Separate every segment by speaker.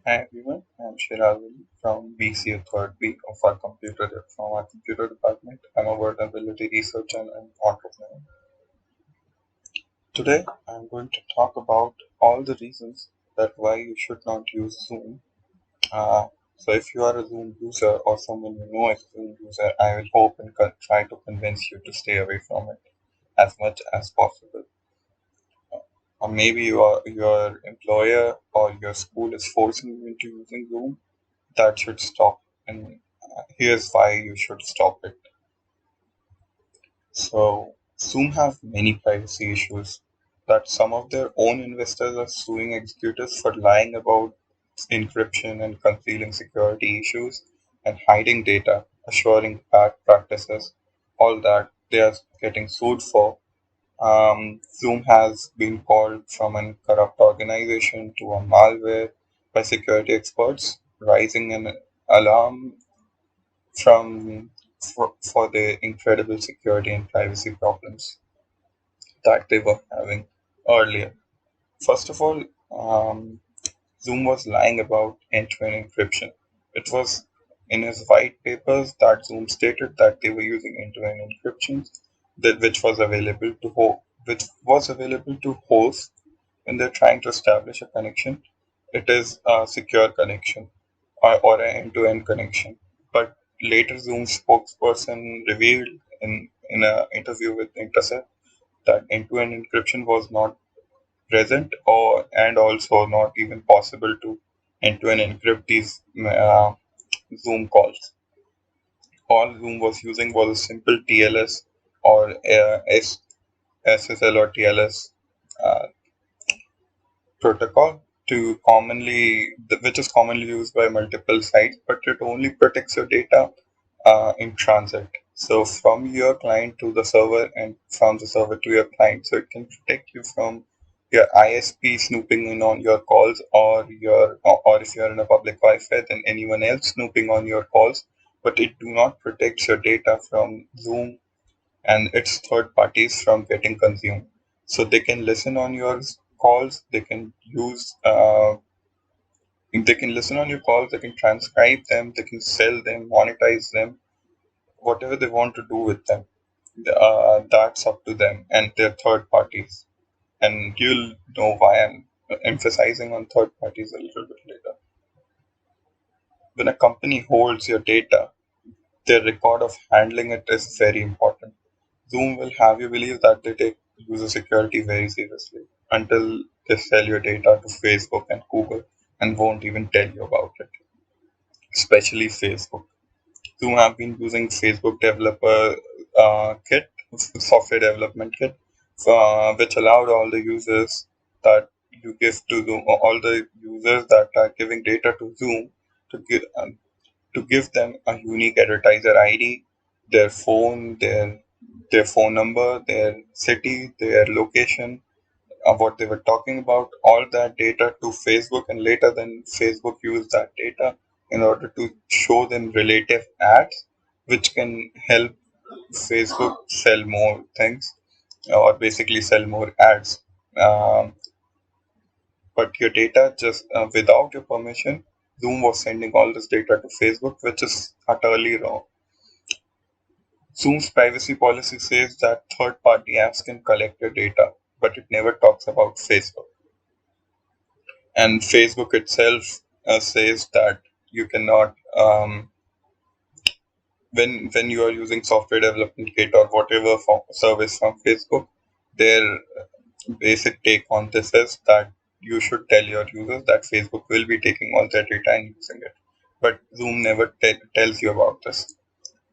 Speaker 1: Hi everyone, I'm Shirazali from BCA Third B of our from our computer department. I'm a vulnerability researcher and entrepreneur. Today, I'm going to talk about all the reasons that why you should not use Zoom. So, if you are a Zoom user or someone you know is a Zoom user, I will hope and try to convince you to stay away from it as much as possible. Or maybe your employer or your school is forcing you into using Zoom. That should stop. And here's why you should stop it. So, Zoom have many privacy issues that some of their own investors are suing executives for lying about encryption and concealing security issues and hiding data, assuring bad practices, all that they are getting sued for. Zoom has been called from a corrupt organization to a malware by security experts, raising an alarm for the incredible security and privacy problems that they were having earlier. First of all, Zoom was lying about end-to-end encryption. It was in his white papers that Zoom stated that they were using end-to-end encryption, which was available to hosts when they're trying to establish a connection. It is a secure connection or an end-to-end connection. But later, Zoom spokesperson revealed in an interview with Intercept that end-to-end encryption was not present or and also not even possible to end-to-end encrypt these Zoom calls. All Zoom was using was a simple TLS or SSL or TLS uh, protocol which is commonly used by multiple sites, but it only protects your data in transit. So from your client to the server and from the server to your client. So it can protect you from your ISP snooping in on your calls or if you're in a public Wi-Fi then anyone else snooping on your calls. But it do not protect your data from Zoom and its third parties from getting consumed. So they can listen on your calls, they can listen on your calls, they can transcribe them, they can sell them, monetize them, whatever they want to do with them. That's up to them and their third parties. And you'll know why I'm emphasizing on third parties a little bit later. When a company holds your data, their record of handling it is very important. Zoom will have you believe that they take user security very seriously until they sell your data to Facebook and Google and won't even tell you about it, especially Facebook. Zoom have been using Facebook developer kit, software development kit, which allowed that all the users that are giving data to Zoom to give them a unique advertiser ID, their phone, their phone number, their city, their location, what they were talking about, all that data to Facebook, and later then Facebook used that data in order to show them relative ads, which can help Facebook sell more things or basically sell more ads. Um, but your data just without your permission, Zoom was sending all this data to Facebook, which is utterly wrong. Zoom's privacy policy says that third party apps can collect your data, but it never talks about Facebook. And Facebook itself says that you cannot, when you are using software development kit or whatever service from Facebook, their basic take on this is that you should tell your users that Facebook will be taking all their data and using it. But Zoom never tells you about this.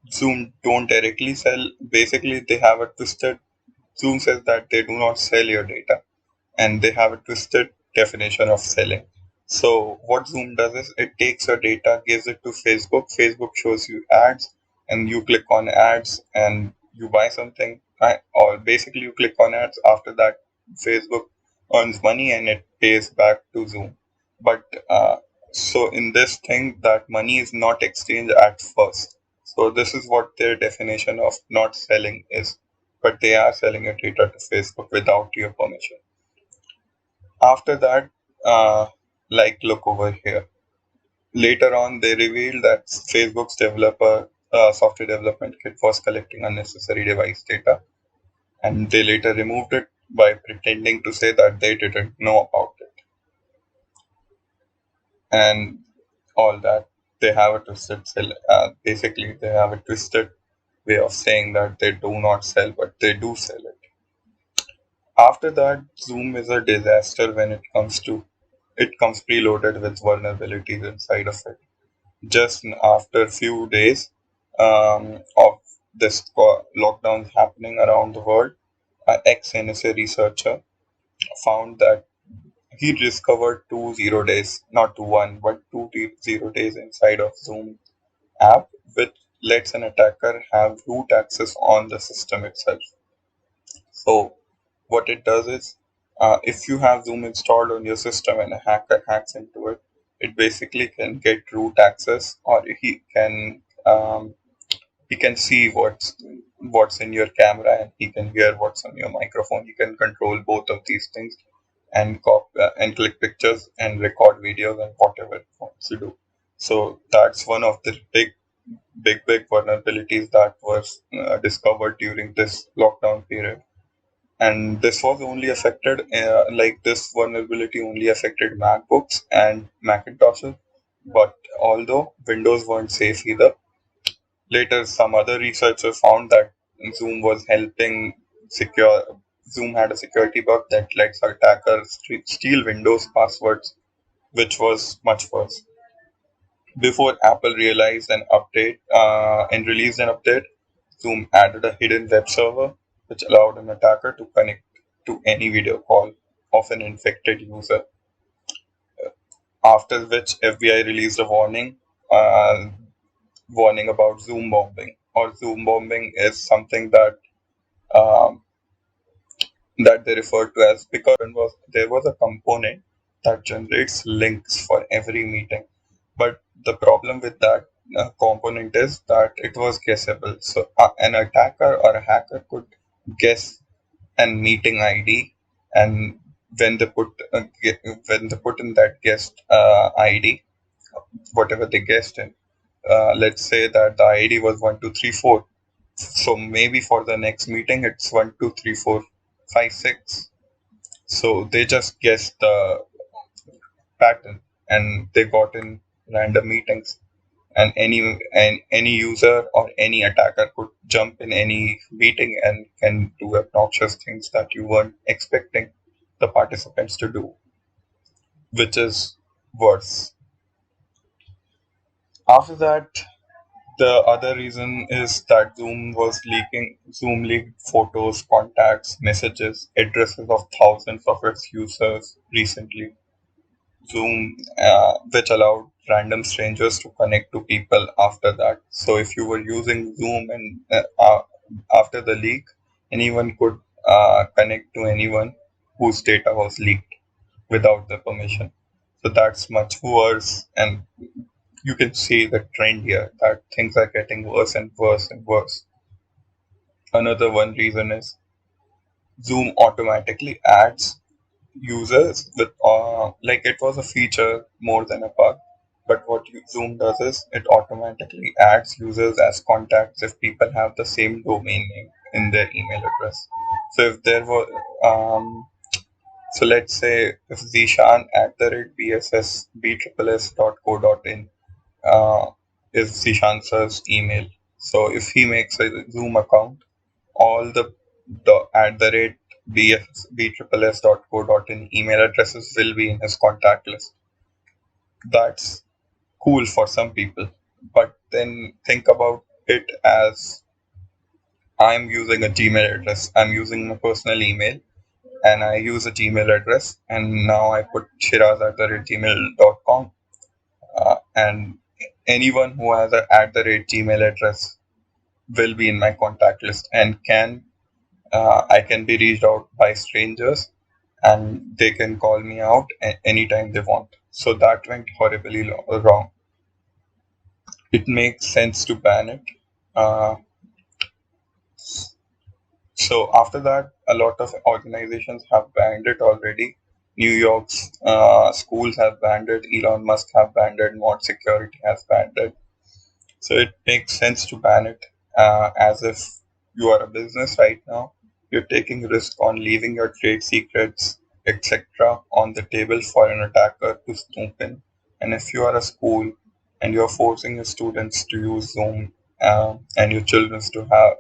Speaker 1: Zoom don't directly sell. Basically, they have a twisted. Zoom says that they do not sell your data, and they have a twisted definition of selling. So what Zoom does is it takes your data, gives it to Facebook. Facebook shows you ads, and you click on ads and you buy something, or basically you click on ads. After that, Facebook earns money and it pays back to Zoom. But so in this thing, that money is not exchanged at first. So this is what their definition of not selling is. But they are selling your data to Facebook without your permission. After that, like look over here. Later on, they revealed that Facebook's software development kit was collecting unnecessary device data, and they later removed it by pretending to say that they didn't know about it. And all that, they have a basically, they have a twisted way of saying that they do not sell, but they do sell it. After that, Zoom is a disaster when it comes preloaded with vulnerabilities inside of it. Just after few days of lockdowns happening around the world, an ex-NSA researcher found that he discovered two zero days, not one, but two zero days inside of Zoom app, which lets an attacker have root access on the system itself. So what it does is, if you have Zoom installed on your system and a hacker hacks into it, it basically can get root access, or he can see what's in your camera, and he can hear what's on your microphone. He can control both of these things and click pictures and record videos and whatever it wants to do. So that's one of the big vulnerabilities that was discovered during this lockdown period. And this was only affected, this vulnerability only affected MacBooks and Macintoshes. But although Windows weren't safe either, later some other researchers found that Zoom was helping secure. Zoom had a security bug that lets attackers steal Windows passwords, which was much worse. Before Apple realized an update and released an update, Zoom added a hidden web server which allowed an attacker to connect to any video call of an infected user. After which, FBI released a uh, warning about Zoom bombing. Or Zoom bombing is something um, that they refer to as, because there was a component that generates links for every meeting. But the problem with that component is that it was guessable. So an attacker or a hacker could guess an meeting ID, and when they put when they put in that guessed ID, whatever they guessed in, let's say that the ID was 1234. So maybe for the next meeting it's 123456. So they just guessed the pattern, and they got in random meetings, and any user or any attacker could jump in any meeting and can do obnoxious things that you weren't expecting the participants to do, which is worse. After that, the other reason is that Zoom leaked photos, contacts, messages, addresses of thousands of its users recently. Zoom, which allowed random strangers to connect to people after that. So if you were using Zoom and after the leak, anyone could connect to anyone whose data was leaked without the permission. So that's much worse, and you can see the trend here that things are getting worse and worse and worse. Another one reason is Zoom automatically adds users with like it was a feature more than a bug. But what Zoom does is it automatically adds users as contacts if people have the same domain name in their email address. So if there were so let's say if Zishan at the rate bss.co.in is Zishan's email. So if he makes a Zoom account, all the at the rate bsss.co.in email addresses will be in his contact list. That's cool for some people, but then think about it as I'm using a Gmail address, I'm using my personal email, and I use a Gmail address, and now I put shiraz at the rate gmail.com, and anyone who has a at the rate Gmail address will be in my contact list and I can be reached out by strangers, and they can call me out anytime they want. So that went horribly wrong. It makes sense to ban it. Uh, so after that, a lot of organizations have banned it already. New York's schools have banned it. Elon Musk have banned it. Mod Security has banned it. So it makes sense to ban it, as if you are a business right now. You're taking risk on leaving your trade secrets, etc., on the table for an attacker to snoop in. And if you are a school and you're forcing your students to use Zoom, and your children to have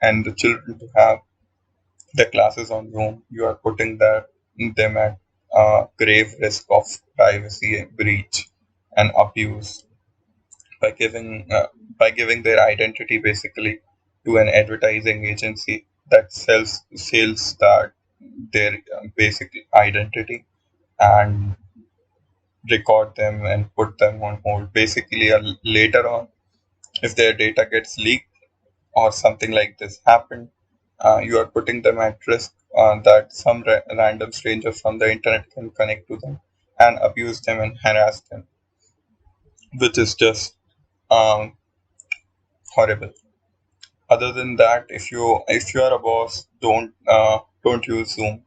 Speaker 1: and the children to have the classes on Zoom, you are putting them at grave risk of privacy breach and abuse by giving their identity basically to an advertising agency that sells that their basic identity and record them and put them on hold. Basically, later on, if their data gets leaked or something like this happened, you are putting them at risk, that some random stranger from the internet can connect to them and abuse them and harass them, which is just um, horrible. Other than that, if you are a boss, don't use Zoom.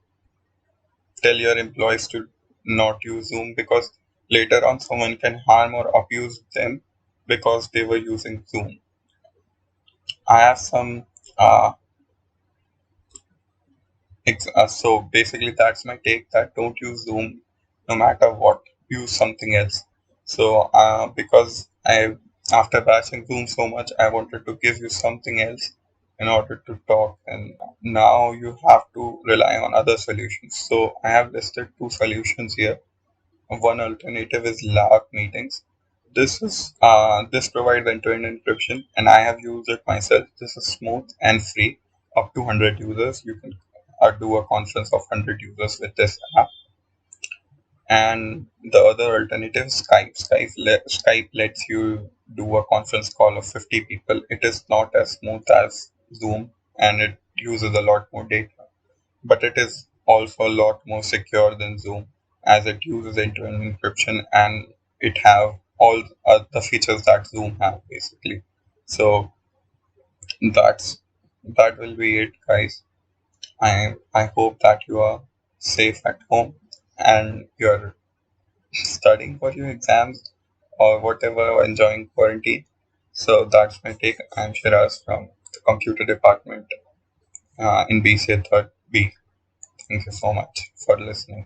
Speaker 1: Tell your employees to not use Zoom, because later on someone can harm or abuse them because they were using Zoom. I have some so basically that's my take, that don't use Zoom no matter what. Use something else. So because I after bashing Zoom so much, I wanted to give you something else in order to talk, and now you have to rely on other solutions. So I have listed two solutions here. One alternative is LARC meetings. This provides end-to-end encryption, and I have used it myself. This is smooth and free. Up to 100 users, you can do a conference of 100 users with this app. And the other alternative, Skype. Skype lets you do a conference call of 50 people. It is not as smooth as Zoom, and it uses a lot more data, but it is also a lot more secure than Zoom, as it uses end-to-end encryption and it have all the features that Zoom have basically. So that's that will be it, guys. I hope that you are safe at home and you're studying for your exams or whatever, enjoying quarantine. So that's my take. I'm Shiraz from the computer department in BCA 3rd B. Thank you so much for listening.